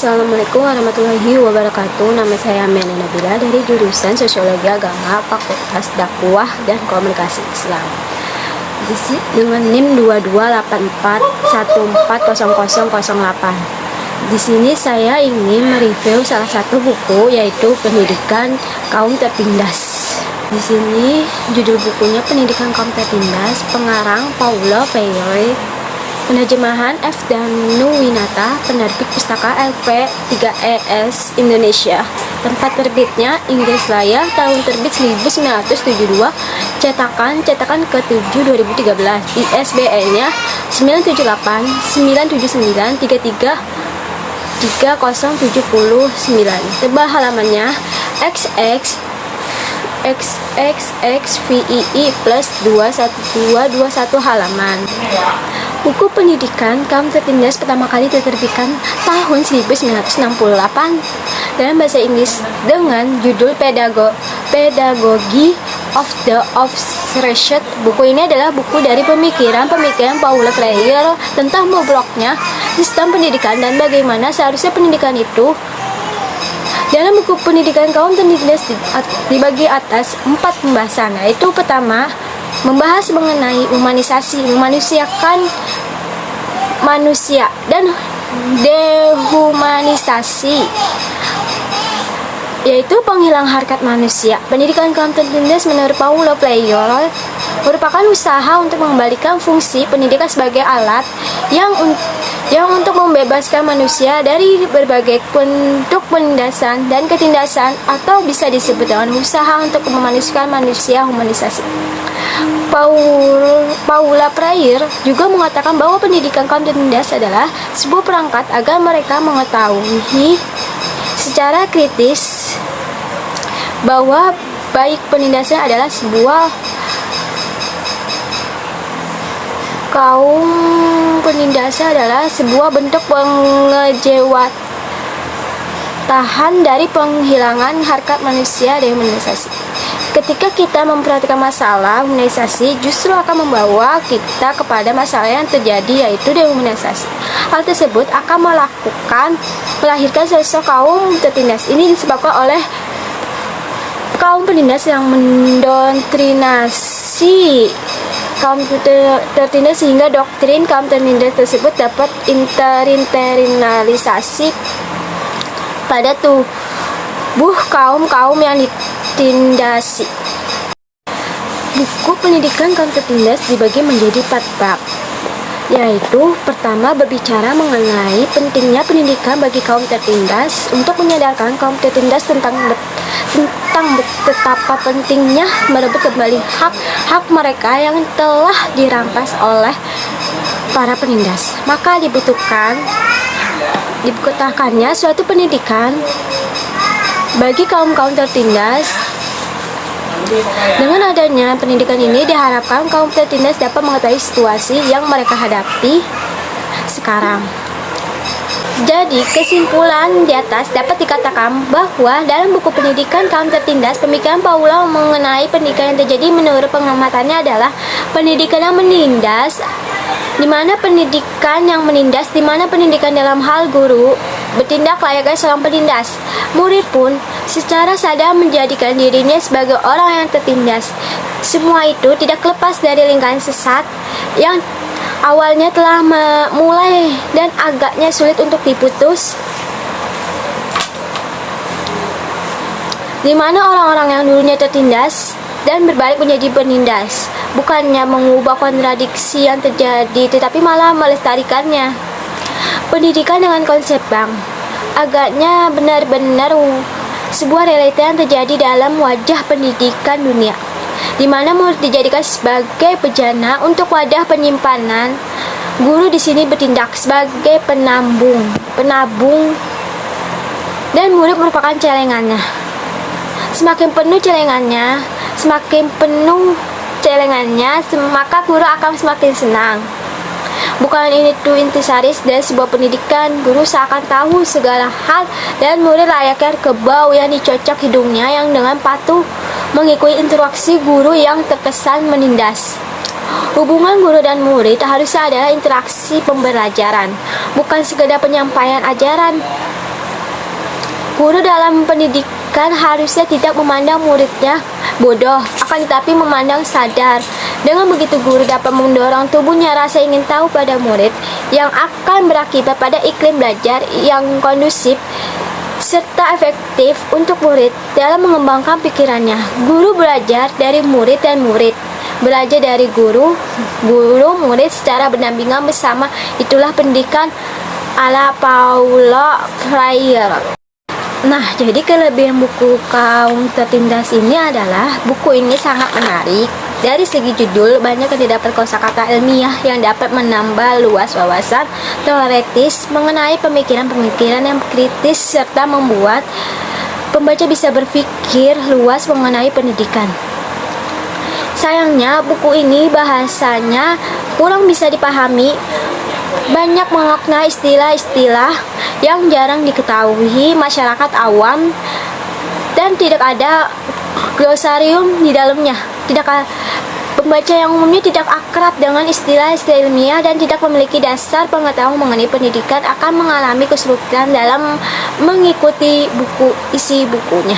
Assalamualaikum warahmatullahi wabarakatuh. Nama saya Mena Nabila dari jurusan Sosiologi Agama Fakultas Dakwah dan Komunikasi Islam. Dengan NIM 2284140008. Di sini saya ingin mereview salah satu buku, yaitu Pendidikan Kaum Tertindas. Di sini judul bukunya Pendidikan Kaum Tertindas, pengarang Paulo Freire, penerjemahan F. Danuwinata, penerbit Pustaka LV 3ES Indonesia. Tempat terbitnya Inggris Raya, tahun terbit 1972, cetakan ke-7 2013. ISBN-nya 978 979 33 3079. Tebal halamannya XXVII plus 21221 halaman. Buku Pendidikan Kaum Tertindas pertama kali diterbitkan tahun 1968 dalam bahasa Inggris dengan judul Pedagogy of the Offshore. Buku ini adalah buku dari pemikiran Paulo Freire tentang bobroknya sistem pendidikan dan bagaimana seharusnya pendidikan itu. Dalam buku Pendidikan Kaum Tertindas dibagi atas 4 pembahasan, yaitu pertama, membahas mengenai humanisasi, memanusiakan manusia, dan dehumanisasi, yaitu penghilang harkat manusia. Pendidikan kaum tertindas menurut Paulo Freire merupakan usaha untuk mengembalikan fungsi pendidikan sebagai alat yang untuk membebaskan manusia dari berbagai bentuk penindasan dan ketindasan, atau bisa disebut dengan usaha untuk memanusiakan manusia, humanisasi. Paulo Freire juga mengatakan bahwa pendidikan kaum tertindas adalah sebuah perangkat agar mereka mengetahui secara kritis bahwa baik penindasan adalah sebuah bentuk pengejauhan dari penghilangan harkat manusia dan humanisasi. Ketika kita memperhatikan masalah humanisasi, justru akan membawa kita kepada masalah yang terjadi, yaitu dehumanisasi. Hal tersebut akan melahirkan sosok kaum tertindas. Ini disebabkan oleh kaum penindas yang mendoktrinasi kaum tertindas sehingga doktrin kaum tertindas tersebut dapat internalisasi pada tubuh kaum yang ditindasi. Buku Pendidikan Kaum Tertindas dibagi menjadi 4 bab, yaitu pertama, berbicara mengenai pentingnya pendidikan bagi kaum tertindas untuk menyadarkan kaum tertindas tentang betapa pentingnya merebut kembali hak mereka yang telah dirampas oleh para penindas. Maka dibutuhkannya suatu pendidikan bagi kaum tertindas. Dengan adanya pendidikan ini diharapkan kaum tertindas dapat mengetahui situasi yang mereka hadapi sekarang. Jadi, kesimpulan di atas dapat dikatakan bahwa dalam buku Pendidikan Kaum Tertindas, pemikiran Paulo mengenai pendidikan yang terjadi menurut pengamatannya adalah pendidikan yang menindas, di mana pendidikan dalam hal guru bertindak layaknya seorang penindas. Murid pun secara sadar menjadikan dirinya sebagai orang yang tertindas. Semua itu tidak lepas dari lingkaran sesat yang awalnya telah mulai dan agaknya sulit untuk diputus, di mana orang-orang yang dulunya tertindas dan berbalik menjadi penindas, bukannya mengubah kontradiksi yang terjadi, tetapi malah melestarikannya. Pendidikan dengan konsep bank agaknya benar-benar sebuah realita yang terjadi dalam wajah pendidikan dunia, di mana murid dijadikan sebagai bejana untuk wadah penyimpanan. Guru di sini bertindak sebagai penabung, dan murid merupakan celengannya. Semakin penuh celengannya, maka guru akan semakin senang. Bukan ini tuh intisaris dari sebuah pendidikan. Guru seakan tahu segala hal dan murid layaknya kerbau yang dicocok hidungnya yang dengan patuh mengikuti interaksi guru yang terkesan menindas. Hubungan guru dan murid harusnya adalah interaksi pembelajaran, bukan sekedar penyampaian ajaran. Guru dalam pendidikan harusnya tidak memandang muridnya bodoh, akan tetapi memandang sadar. Dengan begitu, guru dapat mendorong tumbuhnya rasa ingin tahu pada murid yang akan berakibat pada iklim belajar yang kondusif serta efektif untuk murid dalam mengembangkan pikirannya. Guru belajar dari murid dan murid belajar dari guru, murid secara berdampingan bersama. Itulah pendidikan ala Paulo Freire. Nah, jadi kelebihan buku Kaum Tertindas ini adalah buku ini sangat menarik. Dari segi judul, banyak yang didapat kosakata ilmiah yang dapat menambah luas wawasan teoritis mengenai pemikiran-pemikiran yang kritis serta membuat pembaca bisa berpikir luas mengenai pendidikan. Sayangnya, buku ini bahasanya kurang bisa dipahami, banyak memakna istilah-istilah yang jarang diketahui masyarakat awam, dan tidak ada glosarium di dalamnya. Pembaca yang umumnya tidak akrab dengan istilah-istilah ilmiah dan tidak memiliki dasar pengetahuan mengenai pendidikan akan mengalami kesulitan dalam mengikuti isi bukunya.